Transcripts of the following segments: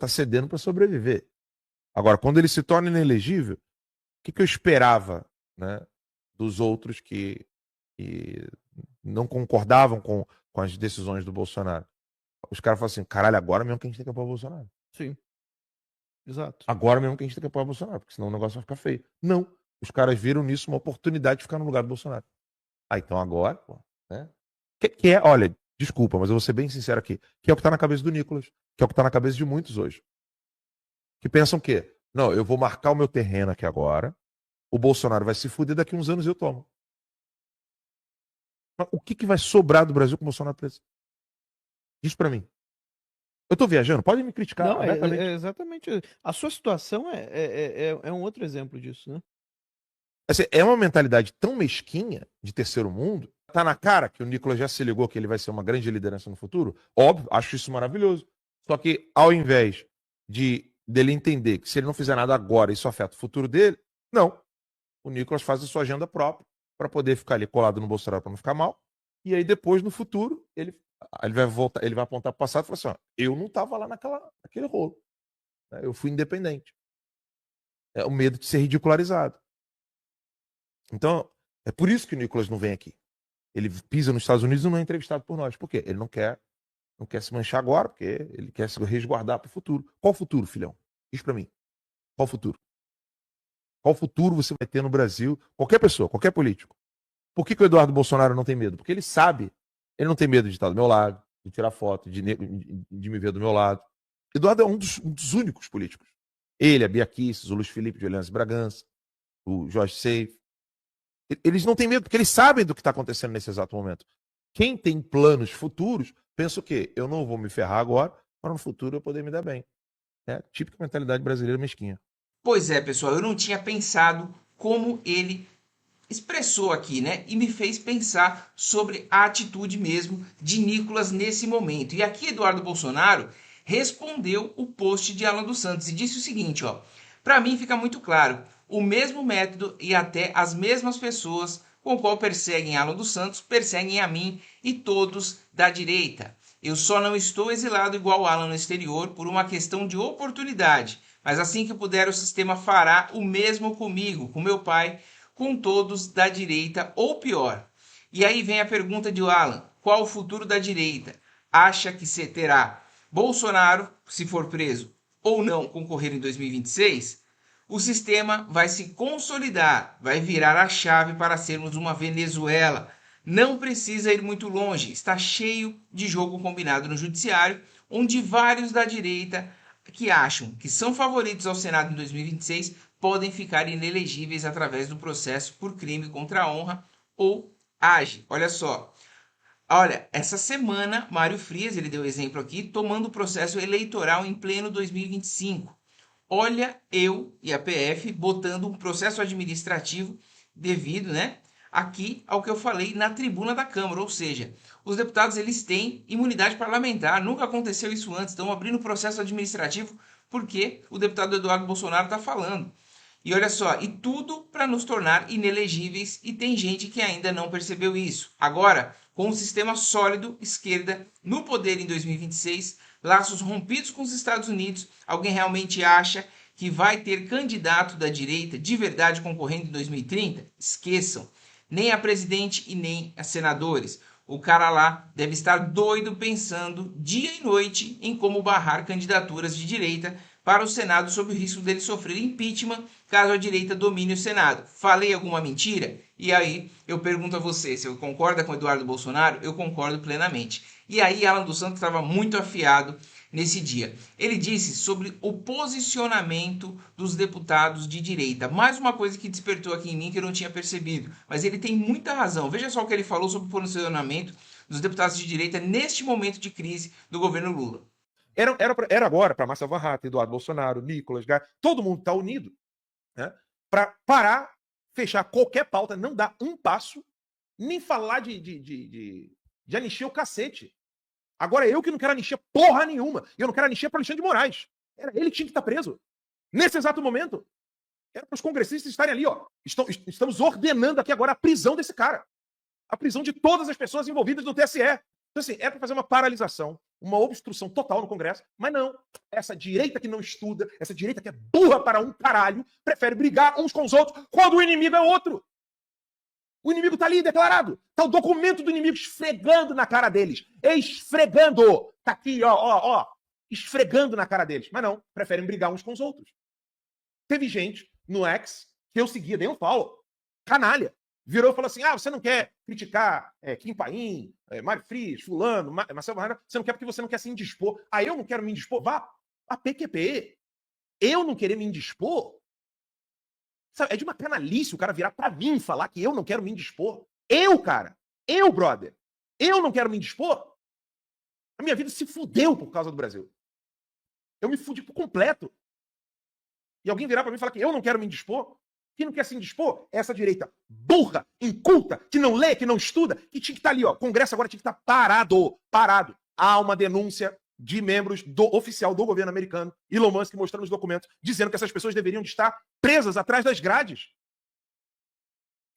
tá cedendo para sobreviver. Agora, quando ele se torna inelegível, o que eu esperava, né, dos outros que não concordavam com as decisões do Bolsonaro? Os caras falam assim, caralho, agora mesmo que a gente tem que apoiar o Bolsonaro. Sim. Exato. Agora mesmo que a gente tem que apoiar o Bolsonaro, porque senão o negócio vai ficar feio. Não. Os caras viram nisso uma oportunidade de ficar no lugar do Bolsonaro. Ah, então agora, pô, né? Que é, olha, desculpa, mas eu vou ser bem sincero aqui, que é o que tá na cabeça do Nicolas, que é o que tá na cabeça de muitos hoje. Que pensam o quê? Não, eu vou marcar o meu terreno aqui agora, o Bolsonaro vai se fuder, daqui uns anos eu tomo. Mas o que vai sobrar do Brasil com o Bolsonaro preso? Diz pra mim. Eu tô viajando? Pode me criticar Não, abertamente. exatamente. A sua situação é um outro exemplo disso, né? Assim, é uma mentalidade tão mesquinha de terceiro mundo. Tá na cara que o Nicolas já se ligou que ele vai ser uma grande liderança no futuro. Óbvio, acho isso maravilhoso. Só que ao invés dele entender que se ele não fizer nada agora, isso afeta o futuro dele, não. O Nicolas faz a sua agenda própria para poder ficar ali colado no Bolsonaro para não ficar mal. E aí depois, no futuro, ele vai voltar, ele vai apontar para o passado e falar assim: ó, eu não estava lá naquele rolo. Né? Eu fui independente. É o medo de ser ridicularizado. Então, é por isso que o Nicolas não vem aqui. Ele pisa nos Estados Unidos e não é entrevistado por nós. Por quê? Ele não quer se manchar agora, porque ele quer se resguardar para o futuro. Qual futuro, filhão? Diz para mim. Qual futuro? Qual futuro você vai ter no Brasil? Qualquer pessoa, qualquer político. Por que o Eduardo Bolsonaro não tem medo? Porque ele sabe. Ele não tem medo de estar do meu lado, de tirar foto, de me ver do meu lado. Eduardo é um dos únicos políticos. Ele, a Bia Kicis, o Luiz Felipe de Orleans Bragança, o Jorge Seif. Eles não têm medo, porque eles sabem do que está acontecendo nesse exato momento. Quem tem planos futuros, pensa o quê? Eu não vou me ferrar agora, para no futuro eu poder me dar bem. É típica mentalidade brasileira mesquinha. Pois é, pessoal, eu não tinha pensado como ele expressou aqui, né? E me fez pensar sobre a atitude mesmo de Nicolas nesse momento. E aqui Eduardo Bolsonaro respondeu o post de Alan dos Santos e disse o seguinte, ó: para mim fica muito claro, o mesmo método e até as mesmas pessoas com o qual perseguem Alan dos Santos perseguem a mim e todos da direita. Eu só não estou exilado igual Alan no exterior por uma questão de oportunidade, mas assim que puder o sistema fará o mesmo comigo, com meu pai, com todos da direita ou pior. E aí vem a pergunta de Alan: qual o futuro da direita? Acha que se terá Bolsonaro, se for preso, ou não concorrer em 2026? O sistema vai se consolidar, vai virar a chave para sermos uma Venezuela. Não precisa ir muito longe, está cheio de jogo combinado no judiciário, onde vários da direita que acham que são favoritos ao Senado em 2026 podem ficar inelegíveis através do processo por crime contra a honra ou age. Olha só. Olha, essa semana, Mário Frias, ele deu exemplo aqui, tomando o processo eleitoral em pleno 2025. Olha, eu e a PF botando um processo administrativo devido, né, aqui ao que eu falei na tribuna da Câmara, ou seja, os deputados eles têm imunidade parlamentar, nunca aconteceu isso antes, estão abrindo processo administrativo porque o deputado Eduardo Bolsonaro está falando. E olha só, e tudo para nos tornar inelegíveis e tem gente que ainda não percebeu isso. Agora, com um sistema sólido, esquerda, no poder em 2026, laços rompidos com os Estados Unidos, alguém realmente acha que vai ter candidato da direita de verdade concorrendo em 2030? Esqueçam. Nem a presidente e nem a senadores. O cara lá deve estar doido pensando dia e noite em como barrar candidaturas de direita para o Senado sob o risco dele sofrer impeachment caso a direita domine o Senado. Falei alguma mentira? E aí eu pergunto a você, se eu concordo com o Eduardo Bolsonaro, eu concordo plenamente. E aí Alan dos Santos estava muito afiado nesse dia. Ele disse sobre o posicionamento dos deputados de direita. Mais uma coisa que despertou aqui em mim que eu não tinha percebido. Mas ele tem muita razão. Veja só o que ele falou sobre o posicionamento dos deputados de direita neste momento de crise do governo Lula. Era agora para Márcia Van Hatten, Eduardo Bolsonaro, Nicolas, todo mundo está unido, né, para parar, fechar qualquer pauta, não dar um passo, nem falar de anistia o cacete. Agora eu que não quero anistia porra nenhuma. Eu não quero anistia para Alexandre de Moraes. Era ele que tinha que estar preso. Nesse exato momento. Era para os congressistas estarem ali, ó. Estamos ordenando aqui agora a prisão desse cara. A prisão de todas as pessoas envolvidas no TSE. Então, assim, é para fazer uma paralisação. uma obstrução total no Congresso, mas não. Essa direita que não estuda, essa direita que é burra para um caralho, prefere brigar uns com os outros quando o inimigo é outro. O inimigo tá ali declarado. Tá o documento do inimigo esfregando na cara deles. Esfregando. Tá aqui, ó. Esfregando na cara deles. Mas não, preferem brigar uns com os outros. Teve gente no X que eu seguia, nem eu falo, canalha. Virou e falou assim, você não quer criticar Kim Paim, Mário Frias, fulano, Marcelo Barreira, você não quer porque você não quer se indispor. Eu não quero me indispor. Vá a PQP. Eu não querer me indispor? Sabe, é de uma canalice o cara virar pra mim e falar que eu não quero me indispor. Eu, brother. Eu não quero me indispor? A minha vida se fudeu por causa do Brasil. Eu me fudi por completo. E alguém virar pra mim e falar que eu não quero me indispor? Quem não quer se indispor é essa direita burra, inculta, que não lê, que não estuda, que tinha que estar ali, ó. O Congresso agora tinha que estar parado. Há uma denúncia de membros oficial do governo americano, Elon Musk mostrando os documentos, dizendo que essas pessoas deveriam estar presas atrás das grades.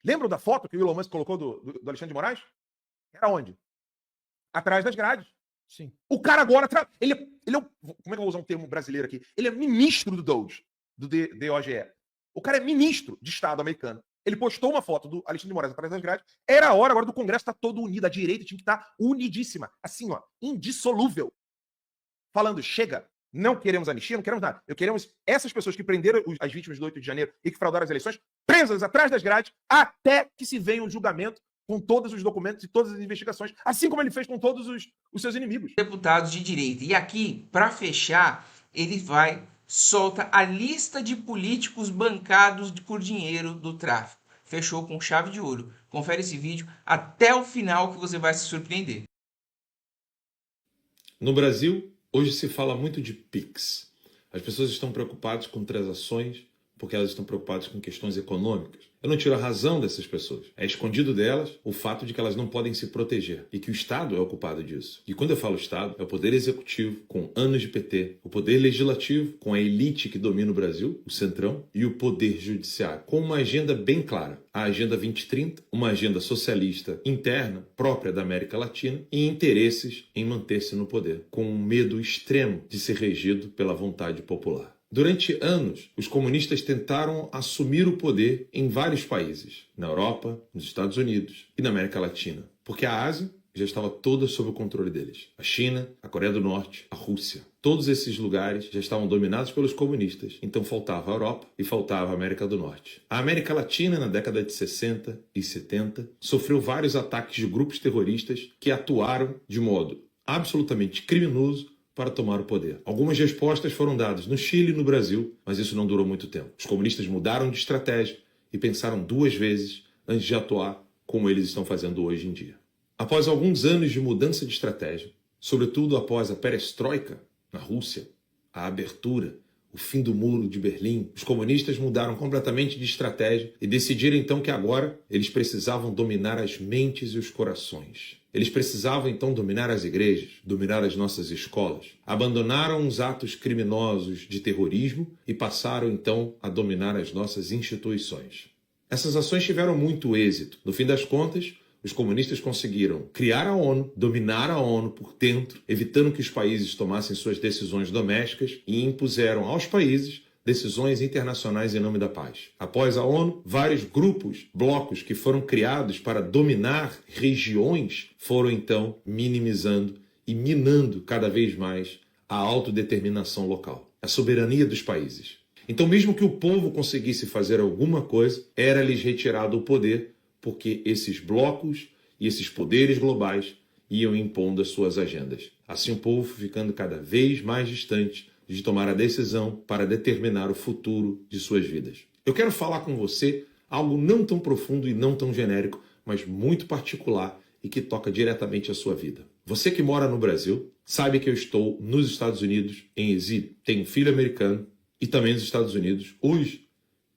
Lembram da foto que o Elon Musk colocou do Alexandre de Moraes? Era onde? Atrás das grades. Sim. O cara agora... Ele é como é que eu vou usar um termo brasileiro aqui? Ele é ministro do DOGE, do DOGE. O cara é ministro de Estado americano. Ele postou uma foto do Alexandre de Moraes atrás das grades. Era a hora agora do Congresso estar todo unido. A direita tinha que estar unidíssima. Assim, ó, indissolúvel. Falando, chega, não queremos anistia, não queremos nada. Queremos essas pessoas que prenderam as vítimas do 8 de janeiro e que fraudaram as eleições, presas atrás das grades, até que se venha um julgamento com todos os documentos e todas as investigações, assim como ele fez com todos os seus inimigos. Deputados de direita. E aqui, para fechar, ele solta a lista de políticos bancados por dinheiro do tráfico. Fechou com chave de ouro. Confere esse vídeo até o final que você vai se surpreender. No Brasil, hoje se fala muito de PIX. As pessoas estão preocupadas com transações porque elas estão preocupadas com questões econômicas. Eu não tiro a razão dessas pessoas. É escondido delas o fato de que elas não podem se proteger e que o Estado é o culpado disso. E quando eu falo Estado, é o Poder Executivo com anos de PT, o Poder Legislativo com a elite que domina o Brasil, o Centrão, e o Poder Judiciário, com uma agenda bem clara. A Agenda 2030, uma agenda socialista interna, própria da América Latina, e interesses em manter-se no poder, com um medo extremo de ser regido pela vontade popular. Durante anos, os comunistas tentaram assumir o poder em vários países, na Europa, nos Estados Unidos e na América Latina, porque a Ásia já estava toda sob o controle deles. A China, a Coreia do Norte, a Rússia. Todos esses lugares já estavam dominados pelos comunistas, então faltava a Europa e faltava a América do Norte. A América Latina, na década de 60 e 70, sofreu vários ataques de grupos terroristas que atuaram de modo absolutamente criminoso para tomar o poder. Algumas respostas foram dadas no Chile e no Brasil, mas isso não durou muito tempo. Os comunistas mudaram de estratégia e pensaram duas vezes antes de atuar como eles estão fazendo hoje em dia. Após alguns anos de mudança de estratégia, sobretudo após a perestroika na Rússia, a abertura, o fim do muro de Berlim, os comunistas mudaram completamente de estratégia e decidiram então que agora eles precisavam dominar as mentes e os corações. Eles precisavam então dominar as igrejas, dominar as nossas escolas. Abandonaram os atos criminosos de terrorismo e passaram então a dominar as nossas instituições. Essas ações tiveram muito êxito. No fim das contas, os comunistas conseguiram criar a ONU, dominar a ONU por dentro, evitando que os países tomassem suas decisões domésticas e impuseram aos países decisões internacionais em nome da paz. Após a ONU, vários grupos, blocos que foram criados para dominar regiões foram então minimizando e minando cada vez mais a autodeterminação local, a soberania dos países. Então, mesmo que o povo conseguisse fazer alguma coisa, era-lhes retirado o poder, porque esses blocos e esses poderes globais iam impondo as suas agendas. Assim o povo ficando cada vez mais distante de tomar a decisão para determinar o futuro de suas vidas. Eu quero falar com você algo não tão profundo e não tão genérico, mas muito particular e que toca diretamente a sua vida. Você que mora no Brasil sabe que eu estou nos Estados Unidos em exílio. Tenho um filho americano e também nos Estados Unidos. Hoje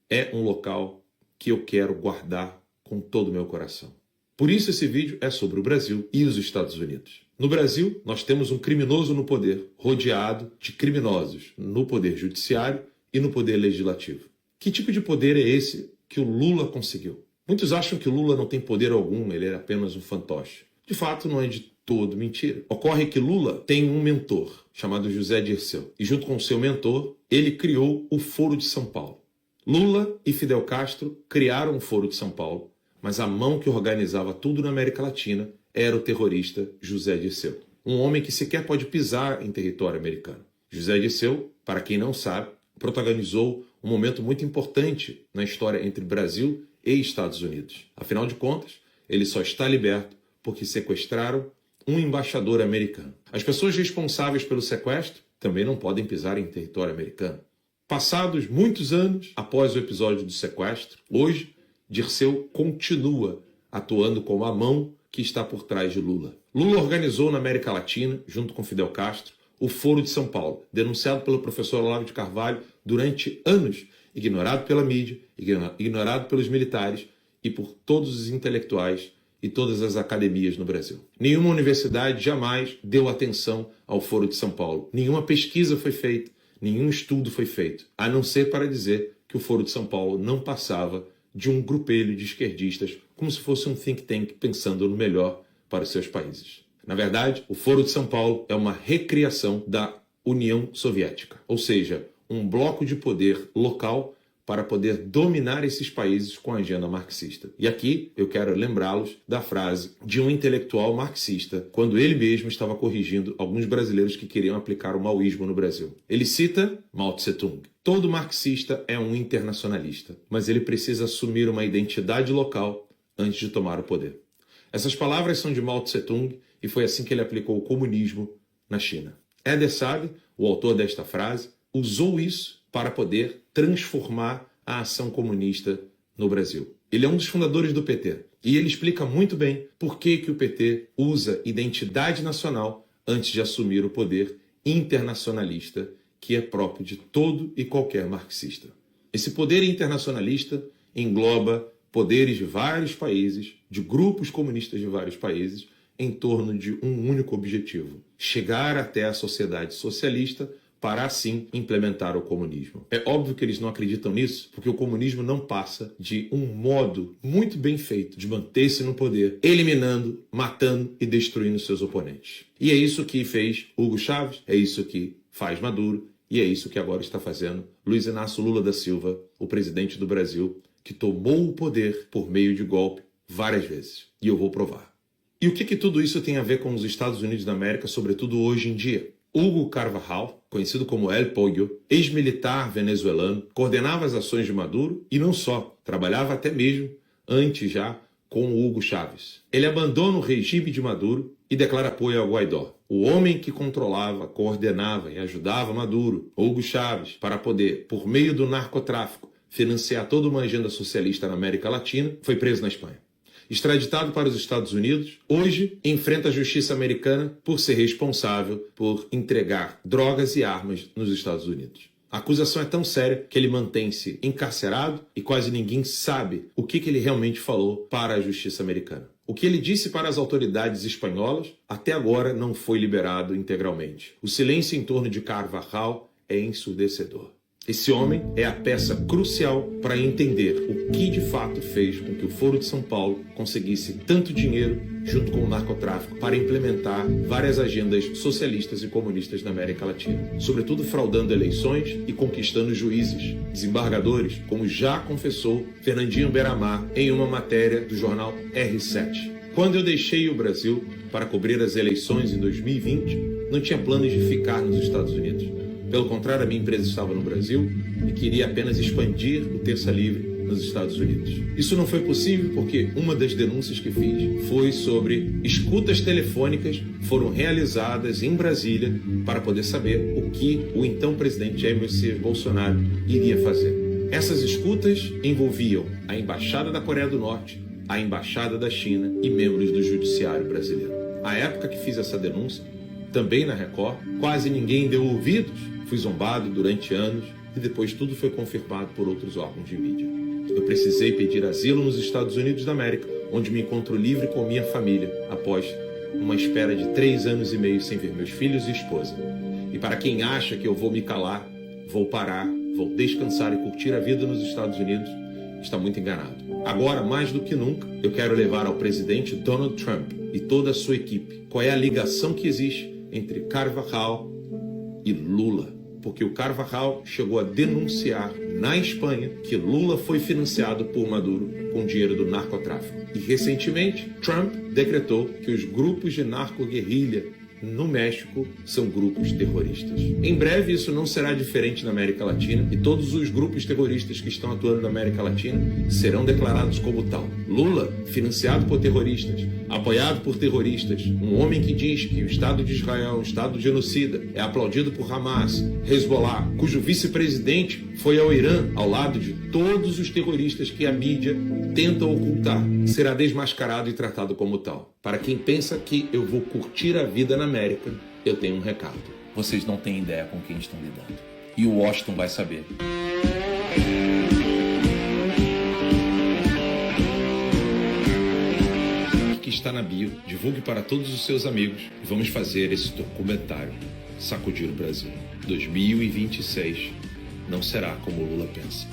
é um local que eu quero guardar com todo o meu coração. Por isso esse vídeo é sobre o Brasil e os Estados Unidos. No Brasil, nós temos um criminoso no poder, rodeado de criminosos no poder judiciário e no poder legislativo. Que tipo de poder é esse que o Lula conseguiu? Muitos acham que o Lula não tem poder algum, ele é apenas um fantoche. De fato, não é de todo mentira. Ocorre que Lula tem um mentor chamado José Dirceu. E junto com seu mentor, ele criou o Foro de São Paulo. Lula e Fidel Castro criaram o Foro de São Paulo, mas a mão que organizava tudo na América Latina era o terrorista José Dirceu. Um homem que sequer pode pisar em território americano. José Dirceu, para quem não sabe, protagonizou um momento muito importante na história entre Brasil e Estados Unidos. Afinal de contas, ele só está liberto porque sequestraram um embaixador americano. As pessoas responsáveis pelo sequestro também não podem pisar em território americano. Passados muitos anos após o episódio do sequestro, hoje, Dirceu continua atuando como a mão que está por trás de Lula. Lula organizou na América Latina, junto com Fidel Castro, o Foro de São Paulo, denunciado pelo professor Olavo de Carvalho durante anos, ignorado pela mídia, ignorado pelos militares e por todos os intelectuais e todas as academias no Brasil. Nenhuma universidade jamais deu atenção ao Foro de São Paulo. Nenhuma pesquisa foi feita, nenhum estudo foi feito, a não ser para dizer que o Foro de São Paulo não passava de um grupelho de esquerdistas, como se fosse um think tank pensando no melhor para os seus países. Na verdade, o Foro de São Paulo é uma recriação da União Soviética, ou seja, um bloco de poder local para poder dominar esses países com a agenda marxista. E aqui eu quero lembrá-los da frase de um intelectual marxista, quando ele mesmo estava corrigindo alguns brasileiros que queriam aplicar o maoísmo no Brasil. Ele cita Mao Tse-tung. Todo marxista é um internacionalista, mas ele precisa assumir uma identidade local antes de tomar o poder. Essas palavras são de Mao Tse-tung e foi assim que ele aplicou o comunismo na China. Eder Saad, o autor desta frase, usou isso para poder transformar a ação comunista no Brasil. Ele é um dos fundadores do PT e ele explica muito bem por que o PT usa identidade nacional antes de assumir o poder internacionalista que é próprio de todo e qualquer marxista. Esse poder internacionalista engloba poderes de vários países, de grupos comunistas de vários países, em torno de um único objetivo: chegar até a sociedade socialista para assim implementar o comunismo. É óbvio que eles não acreditam nisso, porque o comunismo não passa de um modo muito bem feito de manter-se no poder, eliminando, matando e destruindo seus oponentes. E é isso que fez Hugo Chávez, é isso que faz Maduro, e é isso que agora está fazendo Luiz Inácio Lula da Silva, o presidente do Brasil, que tomou o poder por meio de golpe várias vezes. E eu vou provar. E o que tudo isso tem a ver com os Estados Unidos da América, sobretudo hoje em dia? Hugo Carvajal, conhecido como El Pollo, ex-militar venezuelano, coordenava as ações de Maduro e não só, trabalhava até mesmo antes já com o Hugo Chávez. Ele abandona o regime de Maduro e declara apoio ao Guaidó, o homem que controlava, coordenava e ajudava Maduro, Hugo Chávez, para poder, por meio do narcotráfico, financiar toda uma agenda socialista na América Latina, foi preso na Espanha. Extraditado para os Estados Unidos, hoje enfrenta a justiça americana por ser responsável por entregar drogas e armas nos Estados Unidos. A acusação é tão séria que ele mantém-se encarcerado e quase ninguém sabe o que ele realmente falou para a justiça americana. O que ele disse para as autoridades espanholas até agora não foi liberado integralmente. O silêncio em torno de Carvajal é ensurdecedor. Esse homem é a peça crucial para entender o que de fato fez com que o Foro de São Paulo conseguisse tanto dinheiro junto com o narcotráfico para implementar várias agendas socialistas e comunistas na América Latina, sobretudo fraudando eleições e conquistando juízes, desembargadores, como já confessou Fernandinho Beiramar em uma matéria do jornal R7. Quando eu deixei o Brasil para cobrir as eleições em 2020, não tinha planos de ficar nos Estados Unidos. Pelo contrário, a minha empresa estava no Brasil e queria apenas expandir o Terça Livre nos Estados Unidos. Isso não foi possível porque uma das denúncias que fiz foi sobre escutas telefônicas que foram realizadas em Brasília para poder saber o que o então presidente Jair Messias Bolsonaro iria fazer. Essas escutas envolviam a Embaixada da Coreia do Norte, a Embaixada da China e membros do Judiciário brasileiro. À época que fiz essa denúncia, também na Record, quase ninguém deu ouvidos. Fui zombado durante anos e depois tudo foi confirmado por outros órgãos de mídia. Eu precisei pedir asilo nos Estados Unidos da América, onde me encontro livre com minha família, após uma espera de 3 anos e meio sem ver meus filhos e esposa. E para quem acha que eu vou me calar, vou parar, vou descansar e curtir a vida nos Estados Unidos, está muito enganado. Agora, mais do que nunca, eu quero levar ao presidente Donald Trump e toda a sua equipe qual é a ligação que existe entre Carvajal e Lula. Porque o Carvajal chegou a denunciar na Espanha que Lula foi financiado por Maduro com dinheiro do narcotráfico. E recentemente, Trump decretou que os grupos de narco-guerrilha no México são grupos terroristas. Em breve isso não será diferente na América Latina e todos os grupos terroristas que estão atuando na América Latina serão declarados como tal. Lula, financiado por terroristas, apoiado por terroristas, um homem que diz que o Estado de Israel é um Estado genocida, é aplaudido por Hamas, Hezbollah, cujo vice-presidente foi ao Irã ao lado de todos os terroristas que a mídia tenta ocultar, será desmascarado e tratado como tal. Para quem pensa que eu vou curtir a vida na América, eu tenho um recado. Vocês não têm ideia com quem estão lidando. E o Washington vai saber. Que está na bio, divulgue para todos os seus amigos e vamos fazer esse documentário sacudir o Brasil. 2026 não será como o Lula pensa.